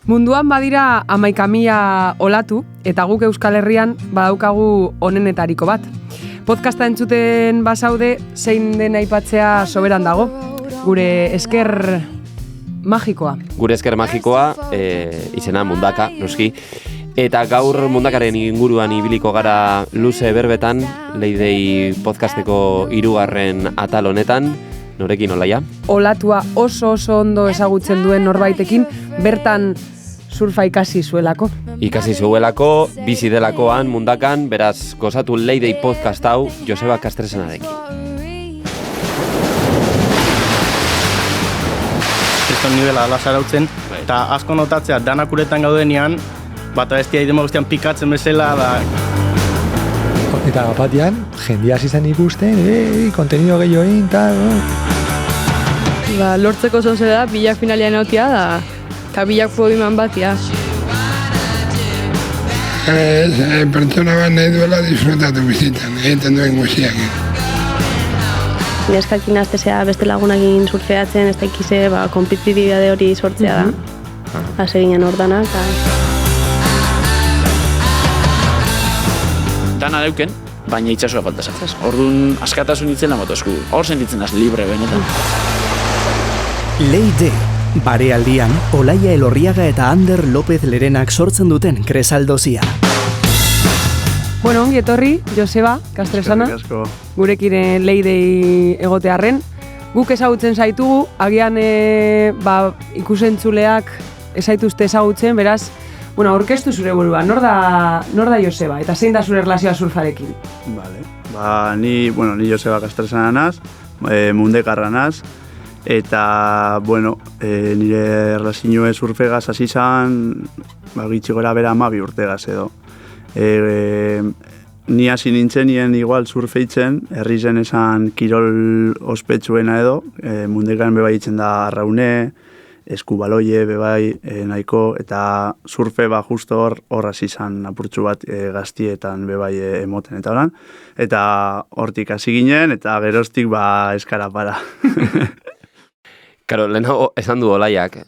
Munduan badira 11.000 olatu, eta guk Euskal Herrian badaukagu onenetariko bat. Podcasta entzuten bazaude, zein den aipatzea soberan dago. Gure esker magikoa. Gure esker magikoa, izena Mundaka, noski. Eta gaur Mundakaren inguruan ibiliko gara luze berbetan, Leidei podcasteko 3. atal honetan. Norekin olaia? Olatua oso ondo ezagutzen duen norbaitekin, bertan surfa ikasi zuelako. Ikasi zuelako, bizi delakoan, Mundakan, beraz, gozatu Leidei podcast hau Joseba Kastresanarekin. Kriston nivela ala zarautzen, eta asko notatzea danak uretan gaudenean, bata bestia idemo guztian pikatzen bezala da. Eta batian, jendia hasi zen ikusten, kontenido gehiago egin, tal. Lortzeko zonzera da, bilak finalian egotia da, eta bilak podiuman batia. Pertsona bat nahi duela disfrutatu bizitan, egiten duen guziak. Neskakin aztezea beste lagunakin surfeatzen, ez da ikize, kompetitibidade hori sortzea da. Hase ginen ordanak. Dana deuken, baina itxasua falta zatzaz. Orduan askatasun itzela motosku. Hor sentitzen az libre benetan. Leide, barealdian, Olaia Elorriaga eta Ander López Lerenak sortzen duten kresaldozia. Bueno, ongi etorri, Joseba Kastresana, gurekire Leidei egotearren. Guk ezagutzen zaitugu, agian ikusentzuleak ezaituzte ezagutzen, beraz, aurkeztu zure burua, nor da Joseba, eta zein da zure erlazioa surfarekin? Vale, ni Joseba Kastresana naz, Mundekarra naz, eta, nire erlazioa surfegaz hasi zan, gitxi gora bera 12 urtegaz edo. Ni hasi nintzenien igual surfeitzen, herri zen esan kirol ospetsuena edo, Mundekaren bebai itzen da Arraune, Eskubaloie bebai nahiko, eta surfe justo hor hasi zan apurtxu bat gaztietan bebai emoten eta horan. Eta hortik hasi ginen, eta geroztik eskara para. Karo, lehenago esan du Olaiak,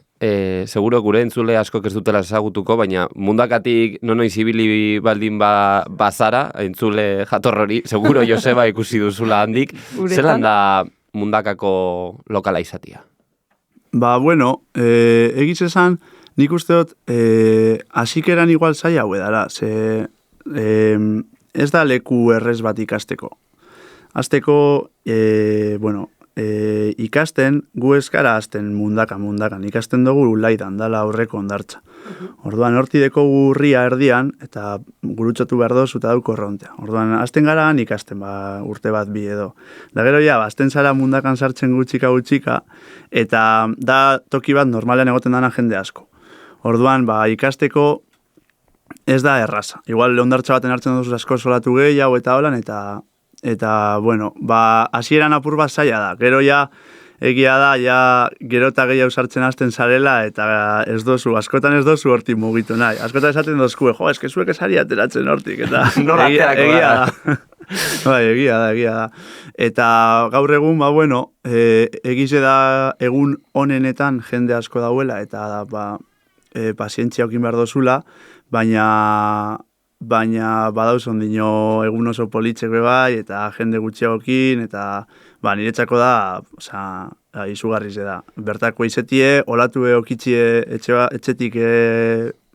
seguro gure entzule asko ez dutela ezagutuko, baina Mundakatik noiz ibili baldin bazara, entzule jatorrori, seguro Joseba ikusi duzula handik, zelan da Mundakako lokala izatia? Egiz esan, nik uste dut, hasikeran igual zaila hau edara, ez da leku errez bat ikasteko. Azteko, ikasten, gu eskara azten mundakan, ikasten dugu Laidan, dala aurreko ondartza. Orduan, hortideko gurria erdian, eta gurutxotu behar dozu eta dauko errontea. Orduan, azten gara ikasten, urte bat bi edo. Da gero, azten zara Mundakan sartzen gutxika, eta da toki bat normalean egoten dana jende asko. Orduan, ikasteko ez da erraza. Igual, ondartza baten hartzen duzu asko solatu gehiago eta holan, eta hasieran apur bat zaila da. Gero egia da, gero eta gehiago sartzen hasten zarela, eta askotan ez dozu hortik mugitu nahi. Askotan esaten dozkue, eske zuek esari ateratzen hortik, eta egia da. Egia da. Eta gaur egun, egize da egun honenetan jende asko dauela, eta pazientzia okin behar dozula, baina badauz ondino egun oso politzek bebai, eta jende gutxiagokin, eta niretzako da, izugarriz da. Bertako izetie, olatu okitxie etxetik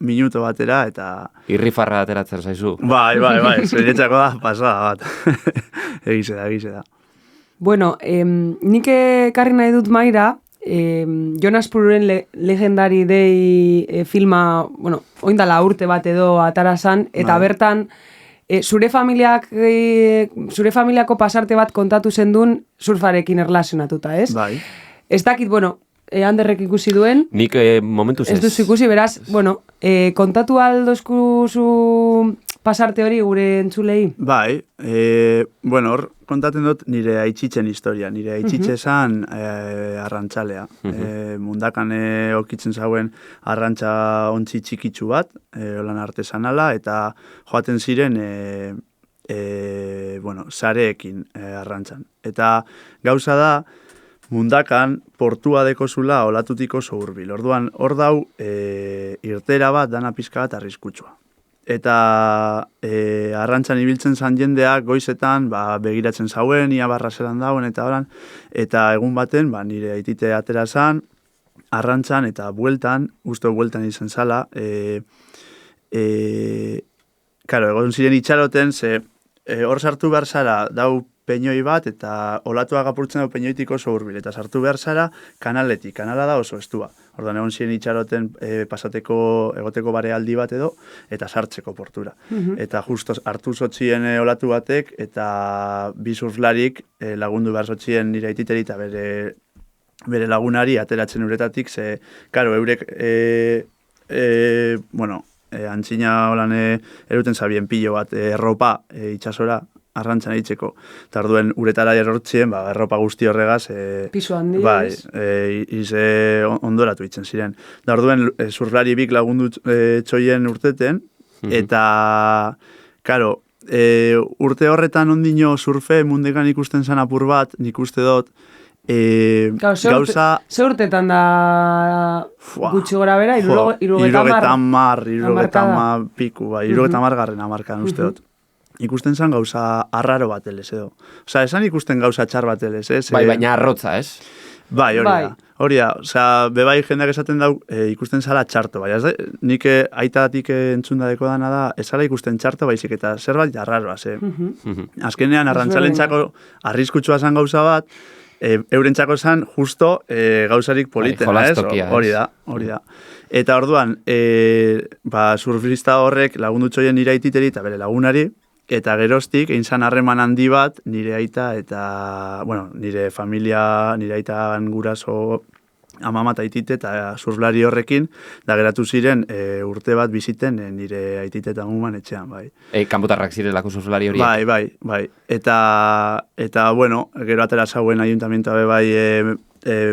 minuto batera, eta... Irrifarra ateratzen zaizu. Bai, niretzako da, pasada bat. Egize da. Nik ekarri nahi dut maira, Jonas Pururen legendari dei filma, oindala urte bat edo atarazan, eta bertan zure familiako pasarte bat kontatu zendun surfarekin erlazionatuta, ez? Bai. Ez dakit, Anderrek ikusi duen. Nik momentuz ez. Ez duzu ikusi, beraz, kontatu aldozkuzu pasarte hori gure entzulei? Bai, hor kontaten dut nire aitzitzen historia. Nire aitzitze esan arrantzalea. Mundakan okitzen zauen arrantza ontzi txikitsu bat, holan artesanala, eta joaten ziren sareekin arrantzan. Eta gauza da, mundakan portua dekozula olatutiko hurbil. Orduan, hor dau irtera bat dana pizka bat arriskutsua. Eta arrantzan ibiltzen zan jendeak goizetan begiratzen zauen, ia barra zelan dauen eta horan, eta egun baten nire aitite atera zan, arrantzan eta bueltan izan zala, egon ziren itxaroten, hor sartu behar zara dau peñoi bat, eta olatua gapurtzen dau peñoitik oso hurbil, eta sartu behar zara kanaletik, kanala da oso estua. Orduan egon ziren itxaroten egoteko barealdi bat edo, eta sartzeko portura. Eta justo hartu zotzien olatu batek, eta bi surflarik lagundu behar zotzien nire aititeri eta bere lagunari ateratzen uretatik, karo, eurek, antzina holan eruten zabien pilo bat erropa itxasora, arrantzan eitzeko. Eta orduen uretara erortzien, erropa guzti horregaz, pisu handiz. Ize ondoratu itzen ziren. Da orduen surflari bik lagundu txoien urteten, eta, karo, urte horretan ondino surfe mundekan ikusten zan apur bat, nik uste dut, gauza... Ze urtetan da gutxi gora bera? Irurogetamar piku, irurogetamar garren amarkan uste dut. Ikusten zan gauza arraro bat elez edo. Osa, esan ikusten gauza txar bat elez, ez? Baina arrotza, ez? Bai, hori da. Osa, bebai jendeak esaten dau ikusten zala txarto, bai. Nik aitatik entzundadeko dana da, ez zala ikusten txarto, baizik eta zerbait arraroa, ze. Azkenean, arrantzalentzako arriskutsua zan gauza bat, eurentzako zan justo gauzarik politena, ez? Hori da. Eta orduan, surfista horrek lagundutxoien nire aititeri eta bere lagunari, eta geroztik, egin zan harreman handi bat, nire aita eta, nire familia, nire aitan guraso amama eta aitite eta surflari horrekin, da geratu ziren urte bat biziten nire aitite eta amuman etxean, bai. Kanpotarrak zirelako surflari horiek? Bai. Eta gero atera zauen ayuntamientoa bai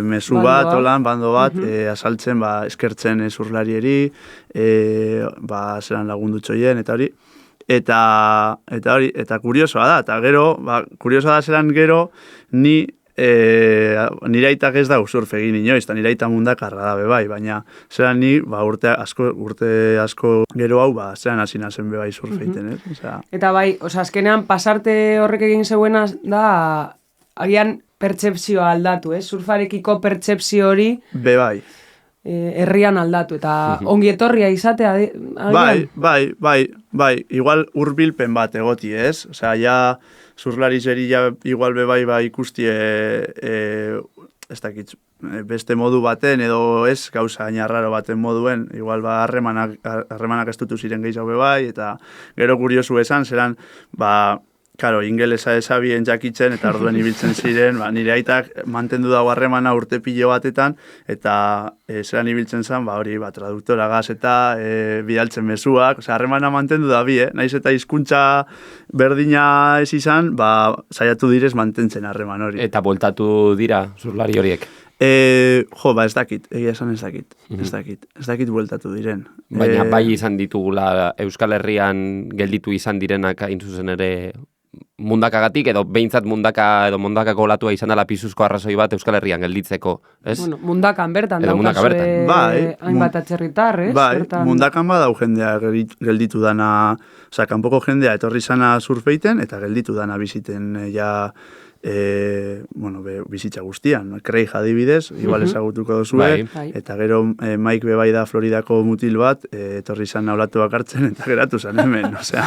mezu bat, bando bat, asaltzen, eskertzen surflarieri, zelan lagundutxoien, eta hori. Eta kuriosoa da, eta gero, kuriosoa da zelan gero, nire aitak ez da surf egin inoiz, eta nire aita mundakarra da bebai, baina zelan ni urte asko gero hau, zelan hasi nazen bebai surf egiten, ez? Eta bai, azkenean pasarte horrek egin zeuena da, agian pertsepzioa aldatu, ez? Surfarekiko pertsepzio hori bebai. Herrian aldatu, eta ongi etorria izatea. Bai, igual hurbilpen bat egoti, ez? Osea, ja, surflari zeri igual bebai ikustie, ez dakit, beste modu baten, edo ez, gauza ainarraro baten moduen, igual harremanak estutu ziren gehiago bebai, eta gero kuriosu esan, zelan, Karo, ingelesa ezabien jakitzen, eta orduen ibiltzen ziren, nire aitak mantendu dago harremana urte pilo batetan, eta zelan ibiltzen zen, traduktora gaz eta bidaltzen mezuak, harremana mantendu da naiz eta hizkuntza berdina ez izan, saiatu direz mantentzen harreman hori. Eta bueltatu dira surflari horiek? Ez dakit, egia esan ez dakit. Ez dakit bueltatu diren. Baina bai izan ditugula Euskal Herrian gelditu izan direnak hain zuzen ere mundakagatik, edo behintzat mundakako olatua izan dela pisuzko arrazoi bat Euskal Herrian gelditzeko, ez? Mundakan bertan daukazue hainbat atzerritar, ez? Bai, mundakan badau jendea gelditu dana, kanpoko jendea etorri zana surfeiten, eta gelditu dana biziten bizitza guztian. Craig adibidez, igual ezagutuko dozue, eta gero Mike bebai da Floridako mutil bat, etorri zan olatuak hartzen, eta geratu zan hemen, osea,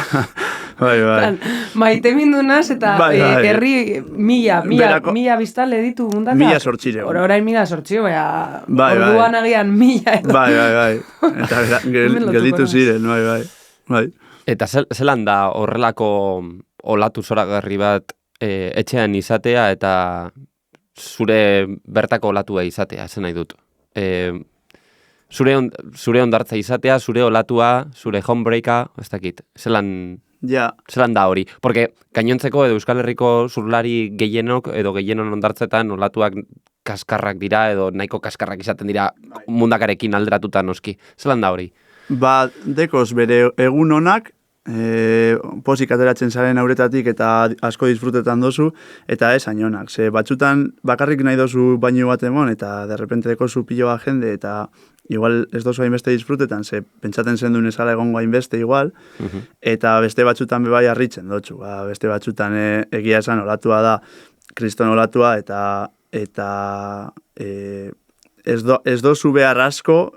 bai. Maite mindunaz, eta herri mila biztale ditu mundaka. 1.000 Orain 1.000, orduan agian 1.000. Bai. Eta gelditu ziren, bai. Eta zelan da horrelako olatu zoragarri bat etxean izatea eta zure bertako olatua izatea, esan nahi dut. Zure ondartza izatea, zure olatua, zure homebreaka, ez dakit, zelan da hori. Porque gainontzeko edo Euskal Herriko surflari gehienon ondartzetan olatuak kaskarrak dira edo nahiko kaskarrak izaten dira mundakarekin alderatuta noski. Zelan da hori? Dekoz bere egun honak pozik ateratzen zaren aurretatik eta asko disfrutetan dozu, eta ez hainonak. Ze batzutan bakarrik nahi dozu baino bat emon, eta derrepente deko zu pilo bat jende, eta igual ez dozu hainbeste disfrutetan, ze pentsaten zendun ezala egongo hainbeste igual, eta beste batzutan bebai harritzen dotzu. Beste batzutan egia esan olatua da, kriston olatua, eta ez dozu behar asko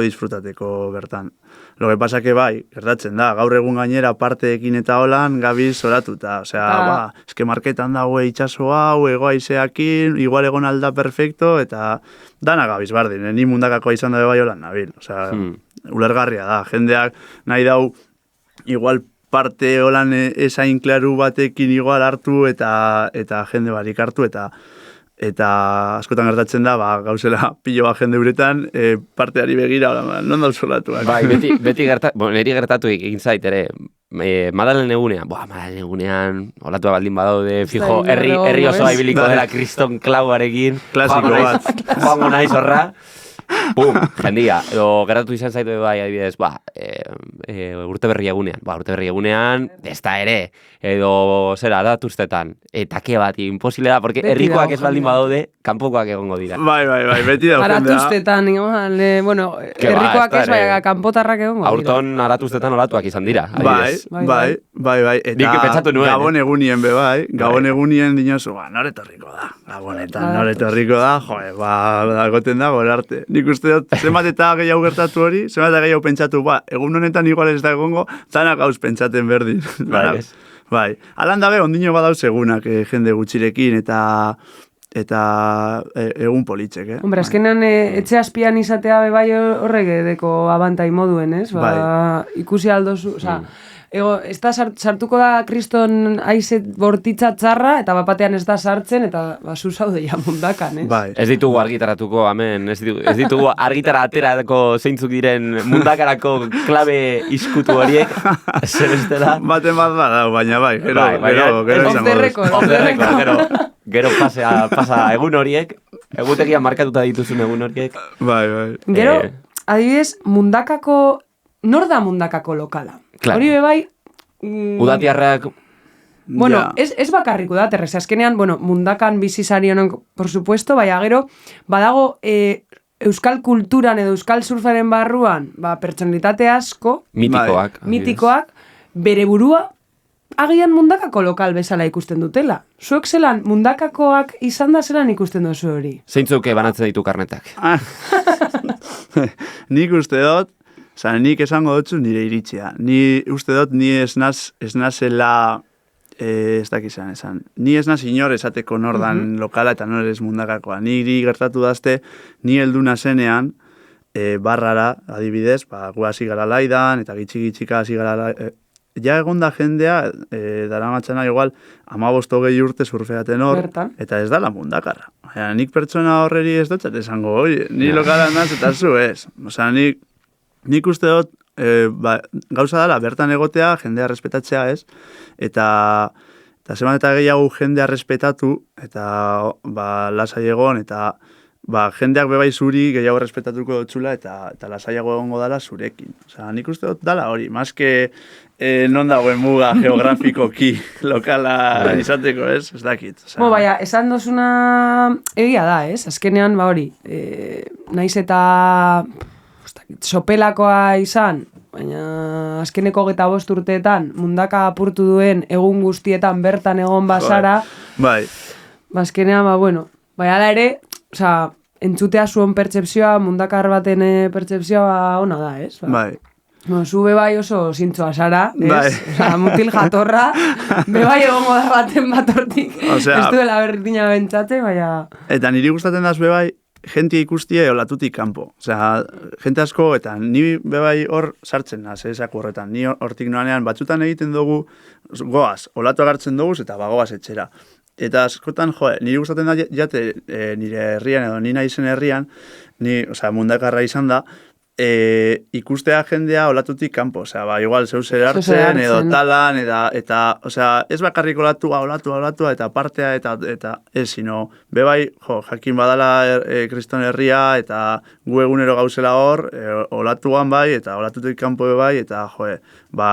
disfrutateko bertan. Lo que pasa que bai, gertatzen da, gaur egun gainera parteekin eta holan gabiz oratuta. Osea, eske marketan dago itxaso hau, ego aizeakin, igual egon alda perfecto, eta dana gabiz bardin, ni mundakakoa izan da bai holan nabil. Osea, ulergarria da, jendeak nahi dau igual parte holan esain klaru batekin igual hartu eta jende barik hartu, eta askotan gertatzen da, gauzela pilo bat jende uretan, parteari begira, non dauz olatuak. Bai, beti niri gertatu egin zait ere, Madalen egunean, Madalen egunean, olatua baldin badaude, fijo, herri osoa ibiliko dela kriston klauarekin, klasiko bat. Joango naiz horra, pum, jendia, edo gertatu izan zaitu bai, adibidez, urte berri egunean, ez da ere, edo zera, datuztetan, eta ke bat, imposible da, porque herrikoak ez baldin badaude, kanpokoak egongo dira. Bai, beti da. Aratuztetan, herrikoak ez, kanpotarrak egongo dira. Aurton aratuztetan olatuak izan dira, adibidez. Bai, eta Gabon egunien Gabon egunien dinosu, noretorriko da, Gabonetan, noretorriko da, dagoten da, gorarte. Nik uste dut, zenbat eta gehiago gertatu hori, zenbat eta gehiago pentsatu, egun honetan igual ez da egongo, zanak gauz pentsaten berdin. Bai, alan dabe, ondino badauz egunak jende gutxirekin eta egun politzek, Hombre, azkenan etxe azpian izatea bai horrek deko abantai moduen, ez? Ikusi aldozu, ez da sartuko da kriston aize bortitza txarra, eta bapatean ez da sartzen, eta zu zaude ja mundakan, ez? Bai. Ez ditugu argitaratuko, amen, ez ditugu argitara aterako zeintzuk diren mundakarako klabe iskutu horiek, zer ez dela? Baten bat da, baina gero off the record, gero pasa egun horiek, egutegian markatuta dituzun egun horiek. Bai. Gero, adibidez, nor da mundakako lokala? Claro. Hori bebai... Udatiarrak... Bueno, ez bakarrik udaterrez, azkenean, mundakan bizizari honen, por supuesto, baina gero, badago euskal kulturan edo euskal surfaren barruan, pertsonalitate asko... Mitikoak, bere burua, agian mundakako lokal bezala ikusten dutela. Zuek zelan, mundakakoak izan da zelan ikusten duzu hori? Zeintzuk banatzen ditu karnetak? Nik uste dut, nik esango dutzu nire iritzia. Ni uste dut, ni ez nazela, ez dakizan esan, ni ez naz inor esateko nordan lokala eta nor ez mundakakoa. Niri gertatu dazte, ni helduna zenean, barrara, adibidez, gu hasi gara laidan, eta gitxika hasi gara ja egonda jendea, daramatzena igual, 15-20 urte surfeaten hor, eta ez dala mundakarra. Nik pertsona horreri ez dut esango, ni lokala naz eta zu ez. Nik uste dut, gauza dela, bertan egotea, jendea respetatzea ez, eta zeman eta gehiago jendea respetatu, eta lasai egon, eta jendeak bebai zuri gehiago respetatuko dutxula, eta lasaiago egongo dala zurekin. Nik uste dut dala hori, mazke non dagoen muga geografikoki lokala izateko, ez? Ez dakit. Baina, esan dozuna egia da, ez? Azkenean, hori, naiz eta... sopelakoa izan, baina azkeneko 25 urteetan mundaka apurtu duen egun guztietan bertan egon bazara, azkenean, ala ere, entzutea zuen pertsepzioa, mundakar baten pertsepzioa ona da, ez? Zu bebai oso zintzoa zara, ez? Mutil jatorra, bebai egongo da baten bat hortik, ez duela berdina bentsate, baina... Eta niri gustatzen daz bebai, jentia ikustie olatutik kanpo. Jente asko, eta ni bebai hor sartzen naz, esako horretan. Ni hortik noanean batzutan egiten dugu, goaz, olatu agartzen dugu, eta bagoaz etxera. Eta askotan, niri gustatzen da jate nire herrian, edo nina izen herrian, mundakarra izan da, ikustea jendea olatutik kanpo, osea, igual zeu zer hartzen, edo talan, eta ez bakarrik olatua, eta partea, eta ez, sino, bebai, jakin badala kriston herria, eta gu egunero gauzela hor, olatuan bai, eta olatutik kanpo bebai, eta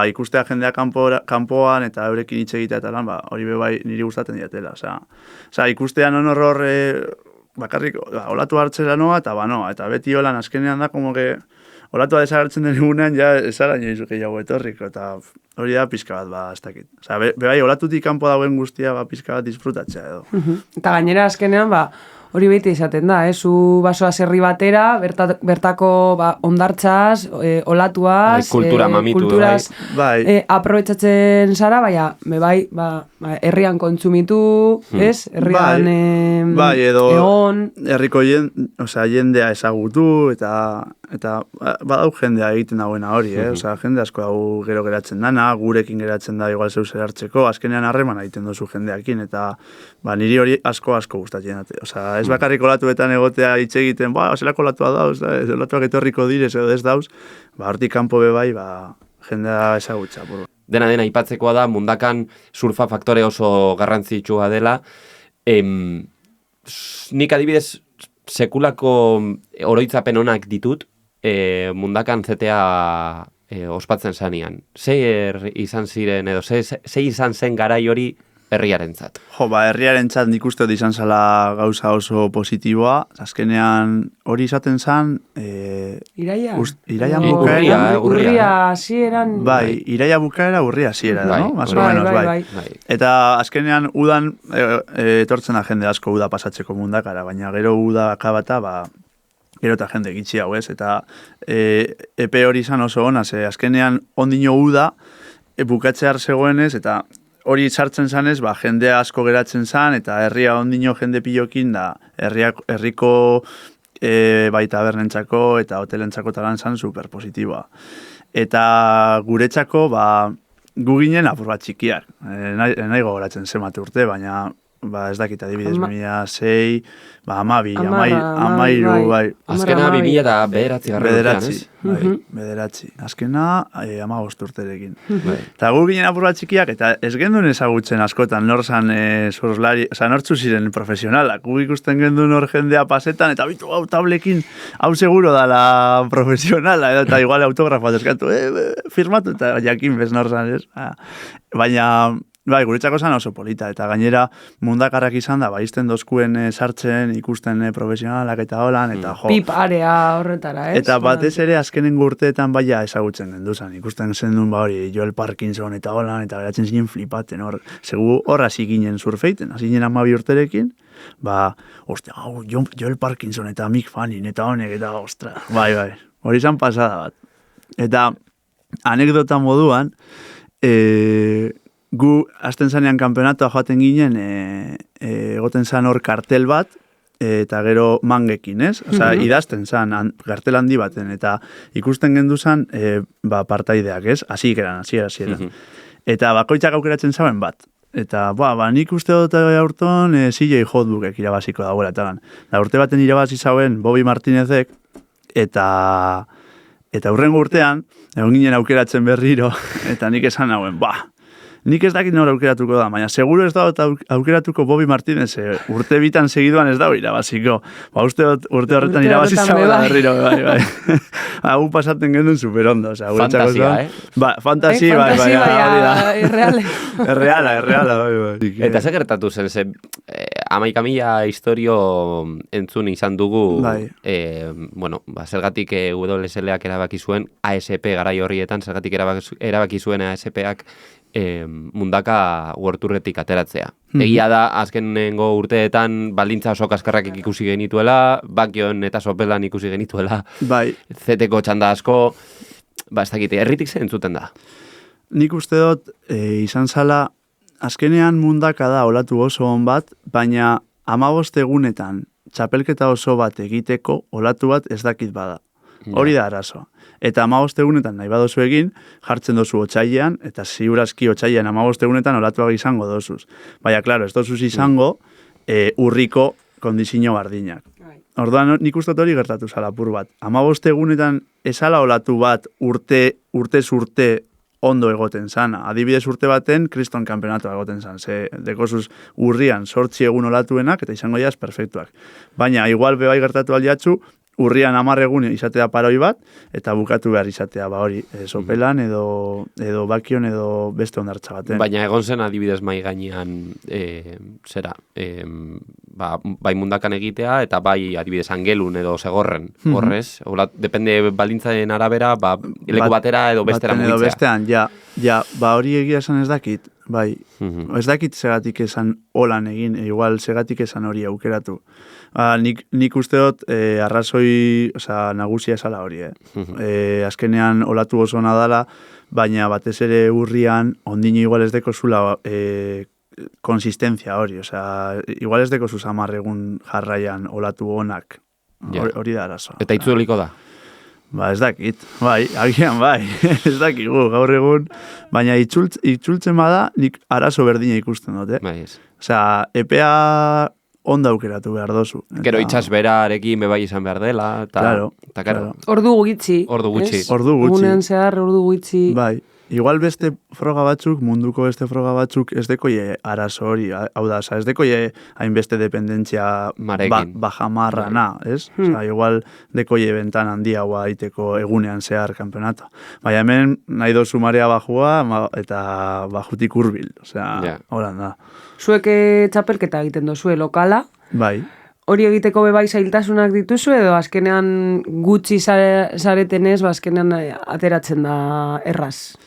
ikustea jendea kanpoan, eta eurekin hitz egitea eta lan, hori bebai niri gustatzen diatela, osea, ikustea non hor bakarrik olatu hartzera noa, eta beti holan azkenean da, como que olatua desagertzen den egunean, ja, esara inoizu gehiago etorriko, eta hori da pizka bat, ez dakit. Osa, bebai, olatutik kanpo dagoen guztia, pizka bat disfrutatzea edo. Eta gainera azkenean, hori beti izaten da, zu basoa herri batera, bertako ondartzaz, olatuaz, kultura mamitu, kulturaz aprobetsatzen zara, bebai, herrian kontsumitu, ez? Herrian egon. Herriko jendea ezagutu, eta badau jendea egiten dagoena hori, osea, jende asko hau gero geratzen dana, gurekin geratzen da igual zeu zer hartzeko, azkenean harreman egiten dozu jendeakin, eta niri hori asko gustatzen dute, osea, ez bakarrik olatuetan egotea hitz egiten, zelako olatua dauz, olatuak etorriko direz edo ez dauz, hortik kanpo bebai, jendea ezagutza. Dena ipatzekoa da, mundakan surfa faktore oso garrantzitsua dela. Nik adibidez sekulako oroitzapen onak ditut, mundakan zetea ospatzen zanean. Zer izan ziren edo, ze izan zen garai hori herriarentzat? Herriarentzat nik uste dut izan zala gauza oso positiboa. Azkenean hori izaten zan... Iraia? Iraia bukaera. Urria hasieran. Iraia bukaera urria hasiera da, no? Más o menos, bai. Eta azkenean udan etortzen da jende asko uda pasatzeko mundakara, baina gero uda akabata, gero eta jende gitxi hau, ez? Eta epe hori izan oso ona, azkenean ondino uda bukatzear zegoenez, eta hori sartzen zanez, jende asko geratzen zan, eta herria ondino jende pilokin da, herriko tabernentzako eta hotelentzako talan zan superpositiboa. Eta guretzako, gu ginen apur bat txikiak. Nahi gogoratzen zenbat urte, baina ez dakit adibidez 2006, 12, bai. Azkena 2009 urtean, ez? Bederatzi. Azkena 15 urterekin. Eta gu ginen apur bat txikiak, eta ez gendun ezagutzen askotan nor zan surflari, nortzu ziren profesionalak. Gu ikusten gendun hor jendea pasetan, eta bitu tablekin, hau seguro dala profesionala, eta igual autografat eskatu, firmatu, eta jakin bez nor zan, ez? Baina... guretzako zan oso polita, eta gainera mundakarrak izan da, izten dozkuen sartzen, ikusten profesionalak eta holan, eta jo. Pip area horretara, ez? Eta batez ere azkenengo urteetan ezagutzen genduzan, ikusten zendun hori Joel Parkinson eta holan, eta geratzen zinen flipaten, hor hasi ginen surfeiten, hasi ginen 12 urterekin, Joel Parkinson eta Mick Fanning eta honek, eta bai, hori izan pasada bat. Eta anekdota moduan, gu, azten zanean kanpeonatoa joaten ginen, egoten zan hor kartel bat, eta gero mangekin, ez? Osa, idazten zan, kartel handi baten, eta ikusten gendu zan, partaideak, ez? Hasieran. Eta bakoitzak aukeratzen zauen bat. Eta, nik uste dut aurton CJ Hotbookek irabaziko dagoela, eta urte baten irabazi zauen Bobby Martinezek, eta hurrengo urtean, egon ginen aukeratzen berriro, eta nik esan nauen, nik ez dakit nora aukeratuko da, baina seguro ez da aukeratuko Bobby Martinez, urte bitan segiduan ez da irabaziko. Uste urte horretan irabazi zagoela berriro, bai. Hau pasaten gendun superondo. Fantasia, Fantasia, bai. Erreala, bai. Eta ze gertatu zen, 11.000 historio entzun izan dugu, zergatik WSL-ak erabaki zuen, ASP garai horrietan, zergatik erabaki zuen ASP-ak mundaka uorturretik ateratzea. Egia da, azkenengo urteetan baldintza oso kaskarrak ikusi genituela, Bakion eta Sopelan ikusi genituela, zeteko txanda asko, ez dakite, herritik zen entzuten da. Nik uste dut, izan zala, azkenean mundaka da olatu oso on bat, baina 15 egunetan txapelketa oso bat egiteko olatu bat ez dakit bada. Hori da arazoa. Eta 15 egunetan nahi badozu egin, jartzen dozu otsailean, eta ziurazki otsailean 15 egunetan olatuak izango dozuz. Baina, klaro, ez dozuz izango urriko kondizio bardinak. Orduan, nik uste hori gertatu zala apur bat. 15 egunetan esala olatu bat urtez urte ondo egoten zana. Adibidez urte baten, kriston kanpenatua egoten zan. Ze dekosuz urrian 8 egun olatuenak, eta izango jaz perfektuak. Baina, igual bebai gertatu aldiatzu, urrian 10 egun izatea paroi bat, eta bukatu behar izatea, hori, sopelan edo bakion edo beste ondartza baten. Baina egon zen adibidez mai gainean, bai mundakan egitea, eta bai adibidez angelun edo segorren, horrez. Depende baldintzaren arabera, leku batera edo bestera mugitzea. Edo bestean, hori egia esan ez dakit, bai, ez dakit segatik esan holan egin, igual segatik esan hori aukeratu. Nik uste dut arrazoi nagusia esala hori, azkenean olatu oso nadala, baina batez ere urrian ondino igual ez deko zula konsistentzia hori, igual ez deko zuz 10 egun jarraian olatu honak, hori da arazoa. Eta itzuliko da? Ez dakit, agian ez dakigu gaur egun, baina itzultzen bada nik arazo berdina ikusten dut, epea onda aukeratu behar dozu. Gero itxas berarekin bebai izan behar dela, eta karo. Ordu gutxi. Gunean zehar, ordu gutxi. Bai, igual beste froga batzuk, munduko beste froga batzuk, ez dekoie arazo hori, hau da, ez dekoie hainbeste dependentzia bajamarrana, ez? Igual dekoie bentan handia hua aiteko egunean zehar kanpeonata. Baina hemen nahi dozu marea bajua eta bajutik urbil, horan da. Zuek txapelketa egiten dozue lokala. Bai. Hori egiteko bebai zailtasunak dituzu edo azkenean gutxi zaretenez, azkenean ateratzen da erraz?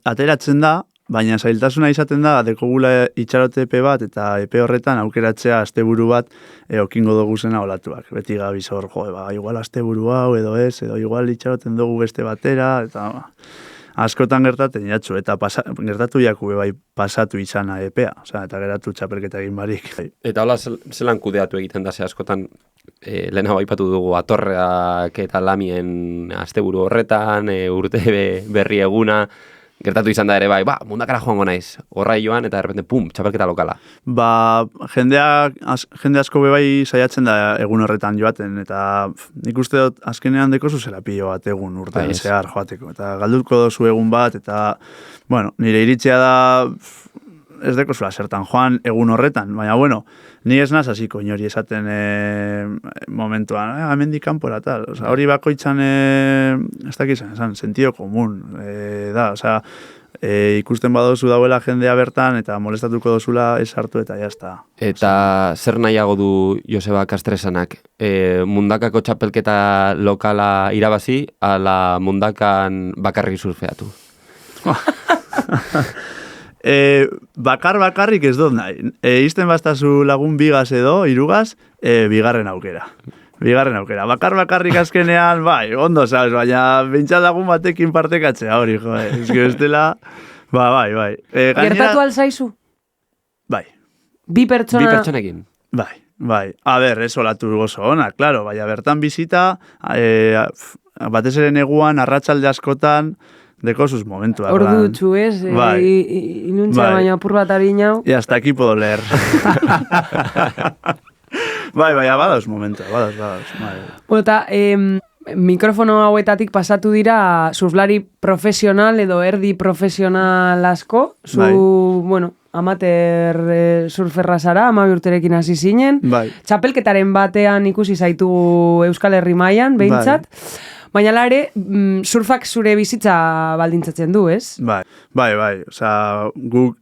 Ateratzen da, baina zailtasuna izaten da, dekogula itxarote epe bat, eta epe horretan aukeratzea asteburu bat okingo dugu zena olatuak. Beti gabiz hor, igual asteburu hau edo ez, edo igual itxaroten dugu beste batera, eta askotan gertaten jatzu, eta gertatu jaku bai pasatu izana epea, eta geratu txapelketa egin barik. Eta hola zelan kudeatu egiten da, ze askotan lehena baipatu dugu atorreak eta lamien asteburu horretan, urte berri eguna, gertatu izan da ere bai, mundakara joango naiz, horra joan, eta errepente, pum, txapelketa lokala. Jende asko bebai saiatzen da egun horretan joaten, eta nik uste dut azkenean deko zuzela pilo bat egun urtean zehar joateko, eta galduko dozu egun bat, eta, nire iritzea da, ez deko zula zertan joan egun horretan, baina, ni ez naz hasiko inori esaten momentuan, amendik kanpora tal, hori bakoitzan, ez dakizan, sentido komun, da, ikusten badozu dauela jendea bertan, eta molestatuko dozula ez hartu eta jazta. Eta zer nahiago du Joseba Kastresanak, mundakako txapelketa lokala irabazi, ala mundakan bakarrik surfeatu? Bakarrik ez dut nahi. Izten bastazu lagun bigaz edo, irugaz, bigarren aukera. Bakarrik azkenean, ondo, sabes, baina bintxat lagun batekin partekatzea hori, ez bestela, bai. Gertatu alzaizu? Bai. Bi pertsonekin? Bai. A ber, ez olatu gozo ona, klaro, baina bertan bizita, batez ere neguan, arratsalde askotan, deko sus momentua. Ordu dutxu, ez? Inuntzea baina apur bat arinau. Y hasta aquí puedo leer. Bai, badauz momentua, badauz. Eta mikrofono hauetatik pasatu dira surflari profesional edo erdi profesional asko. Amateur surferra zara, 12 urterekin hasi zinen. Txapelketaren batean ikusi zaitugu Euskal Herri mailan, behintzat. Baina ere, surfak zure bizitza baldintzatzen du, ez? Bai. Guk,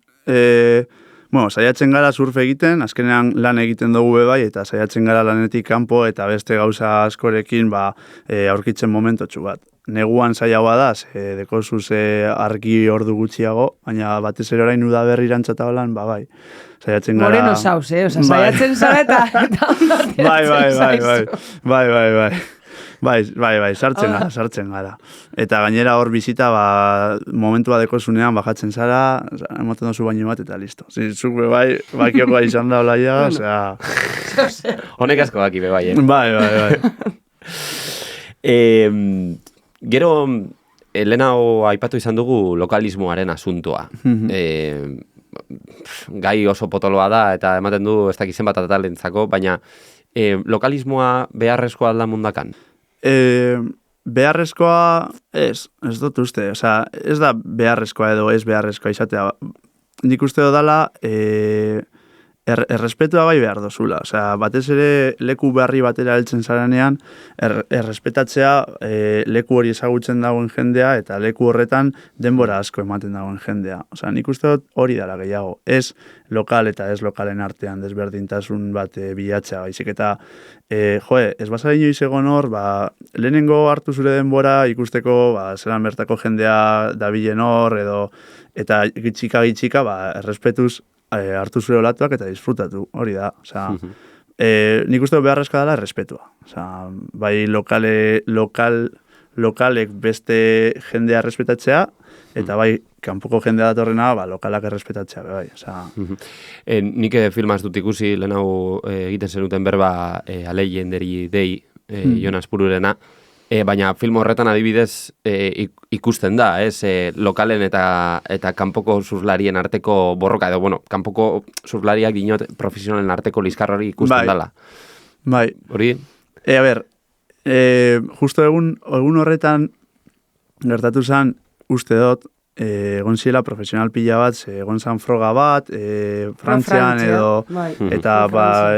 saiatzen gara surf egiten, azkenean lan egiten dugu bai, eta saiatzen gara lanetik kanpo, eta beste gauza askorekin aurkitzen momentotxu bat. Neguan zaiagoa da, dekozuz argi ordu gutxiago, baina batez ere orain udaberri irantzata holan, bai. Saiatzen gara... Moreno zauz, saiatzen zara eta ondatzen zaizu. Bai. Bai, sartzen gara. Eta gainera hor bizita, momentua dekozunean bajatzen zara, emoten dozu baino bat, eta listo. Zuk bai, bakioko izan da olaia, Honek asko baki bai, Bai. Gero, Elena aipatu izan dugu lokalismoaren asuntoa. gai oso potoloa da, eta ematen du ez dakizen bat atalentzako, baina lokalismoa beharrezkoa da mundakan? Beharrezkoa ez dut uste. Osea, ez da beharrezkoa edo ez beharrezkoa izatea. Nik uste dodala errespetua bai behar dozula. Osea, batez ere leku berri batera heltzen zaranean, errespetatzea leku hori ezagutzen dagoen jendea eta leku horretan denbora asko ematen dagoen jendea. Osea, nik uste dut hori dela gehiago. Ez lokal eta ez lokalen artean desberdintasun bat bilatzea. Baizik eta, ez bazara inoiz egon hor, lehenengo hartu zure denbora ikusteko, zelan bertako jendea dabilen hor, eta gitxika, errespetuz hartu zure olatuak eta disfrutatu, hori da. Osea, nik uste beharrezkoa dela errespetua. Osea, bai lokalek beste jendea errespetatzea, eta bai kanpoko jendea datorrena, lokalak errespetatzea, bai. Osea, nik filmaz dut ikusi, lehen hau egiten zenuten berba aleien dei Jonas Pururena, baina film horretan adibidez ikusten da, lokalen eta kanpoko surflarien arteko borroka, edo, kanpoko surflariak dinot profesionalen arteko liskar hori ikusten dela. Bai. Hori? Justo egun horretan gertatu zen, uste dut, egon ziela profesional pila bat, egon zan froga bat, Frantzian edo, eta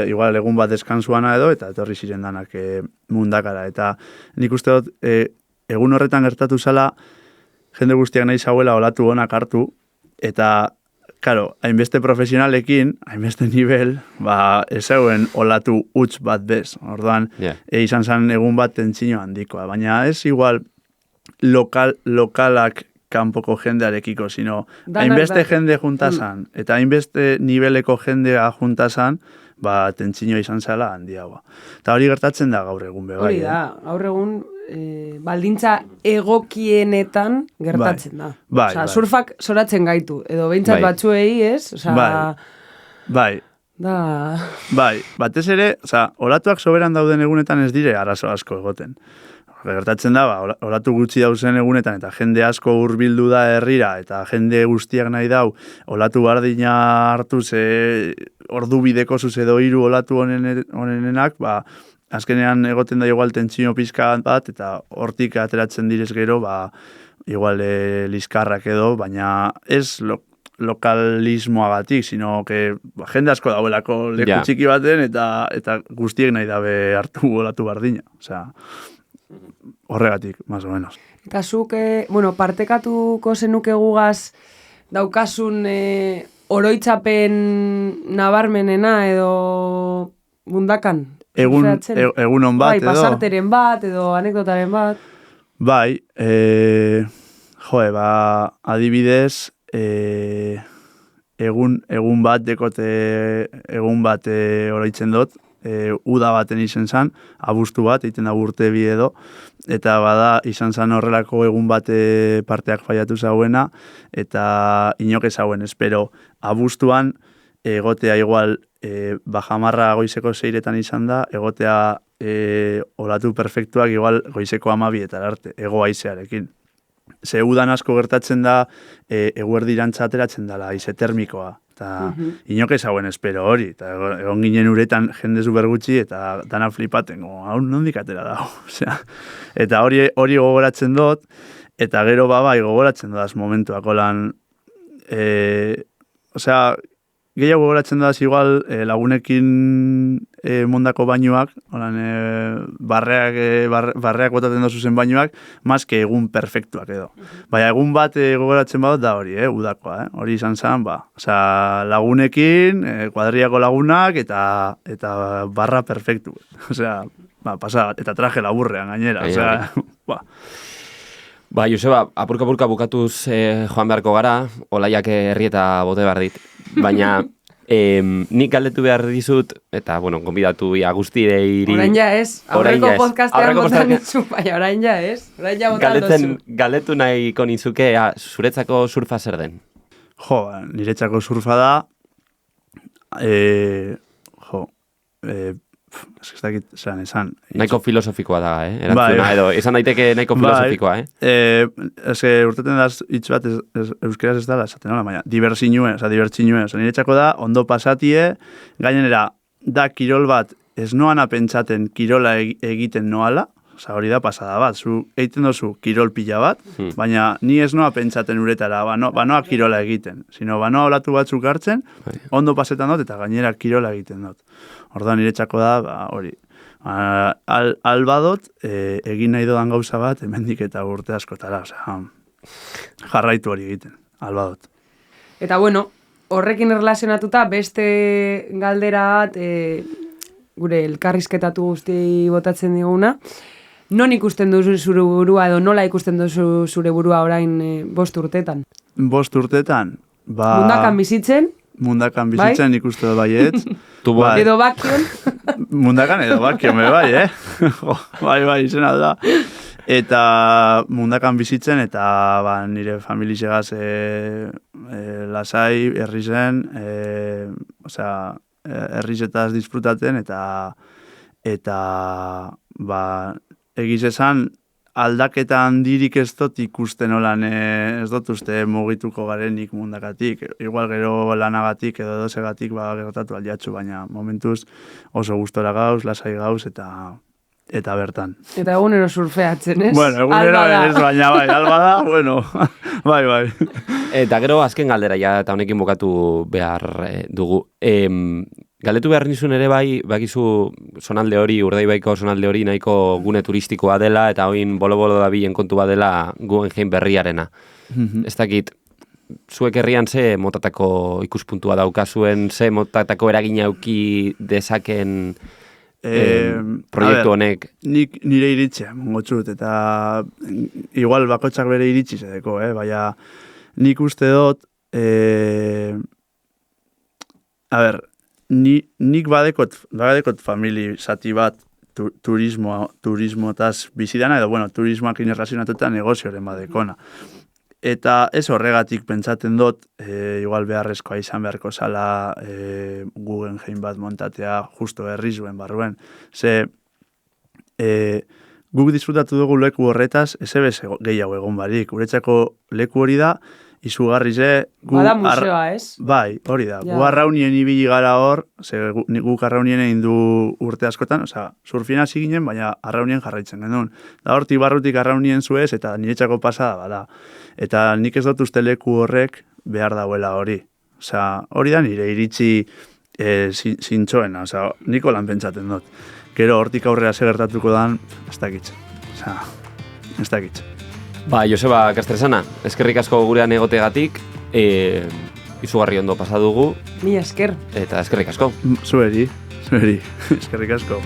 igual egun bat deskansuana edo, eta etorri ziren danak mundakara. Eta nik uste dut, egun horretan gertatu zela, jende guztiak nahi zauela olatu honak hartu, eta, karo, hainbeste profesionalekin, hainbeste nivel, ez zeuen olatu huts bat bez. Orduan, izan zen egun bat tentsio handikoa. Baina ez igual lokalak kanpoko jendearekiko, sino hainbeste jende juntasan, eta hainbeste niveleko jendea juntasan, tentsio izan zela handiagoa. Eta hori gertatzen da gaur egun bebai. Hori da, gaur egun baldintza egokienetan gertatzen da. Osa, surfak soratzen gaitu, edo behintzat batzuei, ez? Bai. Batez ere, olatuak soberan dauden egunetan ez dire arazo asko egoten. Gertatzen da, olatu gutxi dauzen egunetan, eta jende asko hurbildu da herrira, eta jende guztiak nahi dau, olatu bardina hartu ordu bideko zuz edo hiru olatu honenenak, azkenean egoten da igual tentsio pizka bat, eta hortik ateratzen direz gero, igual liskarrak edo, baina ez lokalismoagatik, sino que jende asko dauelako leku txiki baten, eta guztiek nahi dabe hartu olatu bardina. Osea, horregatik, más o menos. Eta zuk, partekatuko zenuke gugaz daukasun oroitzapen nabarmenena edo mundakan? Egunon bat, edo? Pasarteren bat, edo anekdotaren bat? Bai, adibidez, egun bat dekote, egun bat oroitzen dut, uda baten izan zan, abuztu bat, egiten da urte bi edo, eta izan zan horrelako egun bat parteak faiatu zauena, eta inok ezauen, espero, abuztuan, egotea igual, bajamarra goizeko 6etan izan da, egotea olatu perfektuak igual goizeko 12 arte, ego haizearekin. Ze udan asko gertatzen da, eguerdirantza ateratzen dela, haize termikoa. Eta inoke zauen espero hori, eta egon ginen uretan jende super gutxi, eta dana flipaten, hau nondik atera dago. Eta hori gogoratzen dut, eta gero gogoratzen dut momentuak olan, gehiago gogoratzen dut igual lagunekin mondako bainuak, barreak botaten dozuzen bainuak, mazke egun perfektuak edo. Baina egun bat gogoratzen badut da hori, udakoa, hori izan zen, lagunekin, kuadriako lagunak, eta barra perfektu. Pasa, eta traje laburrean gainera, Joseba, apurka bukatuz joan beharko gara, olaiak herri eta bote behar dit. Baina nik galdetu behar dizut, eta, gonbidatu guztire iri... Orain ja ez, aurreko podcastean botan dizu, baina orain ja ez, orain ja botan dozu. Galdetu nahiko nizuke, zuretzako surfa zer den? Niretzako surfa da, ez dakit esan. Nahiko filosofikoa da, erantzuna, edo, esan daiteke nahiko filosofikoa, urteten da hitz bat, euskeraz ez dala, esaten nola, baina, dibertsinue, niretxako da, ondo pasatie, gainera, da kirol bat, ez noana pentsaten kirola egiten noala, hori da pasada bat, zu egiten dozu kirol pila bat, baina ni ez noa pentsaten uretara, banoa kirola egiten, sino banoa olatu batzuk hartzen, ondo pasetan dut, eta gainera kirola egiten dut. Orduan niretzako da, hori. Albadot, egin nahi dodan gauza bat, hemendik eta urte askotara, jarraitu hori egiten, albadot. Eta bueno, horrekin erlazionatuta beste galdera bat, gure elkarrizketatu guzti botatzen diguna, non ikusten duzu zure burua, edo nola ikusten duzu zure burua orain 5 urtetan? 5 urtetan? Mundakan bizitzen? Mundakan bizitzen ikuste dut baiet. Edo bakion? Mundakan edo bakion, bai, bai, izena da. Eta mundakan bizitzen, eta nire familizegaz lasai, herrizen, herrizetaz disfrutaten, eta egiz esan, aldaketa handirik ez dut ikusten olan, ez dut uste mugituko garenik mundakatik. Igual gero lanagatik edo dosegatik gertatu aldiatzu, baina momentuz oso gustora gauz, lasai gauz eta bertan. Eta egunero surfeatzen, ez? Bueno, egunero ez, baina bai, alba da, bueno, bai. Eta gero azken galdera, eta honekin bukatu behar dugu. Galdetu behar nizun ere bai, bakizu zonalde hori, Urdaibaiko zonalde hori nahiko gune turistikoa dela, eta hoin bolo-bolo da bilen kontu badela Guggenheim berriarena. Ez dakit, zuek herrian ze motatako ikuspuntua daukazuen, ze motatako eragina auki dezaken proiektu honek? Nik nire iritzea, mongotxut, eta igual bakotxak bere iritsi zedeko, baina nik uste dut, nik badekot famili zati bat turismotaz bizidana, edo, turismoak inerrazionatuta negozioaren badekona. Eta ez horregatik pentsaten dut, igual beharrezkoa izan beharko zala Guggenheim bat montatea justo herri zuen barruen. Ze, guk disfrutatu dugu leku horretaz, ez gehiago egon barik. Guretzako leku hori da, izugarri ze... Bada museoa, ez? Bai, hori da. Gu arraunien ibili gara hor, guk arraunien egin du urte askotan, surfien hasi ginen, baina arraunien jarraitzen genuen. Da hortik barrutik arraunien zuez, eta niretzako pasada bada. Eta nik ez dut uste leku horrek behar dauela hori. Hori da nire iritzi zintxoena, niko lan pentsaten dut. Gero hortik aurrera segertatuko dan, ez dakitze. Ez dakitze. Joseba Kastresana, eskerrik asko gurean egotegatik, izugarri ondo pasadugu. Mila esker. Eta eskerrik asko. Zueri, eskerrik asko.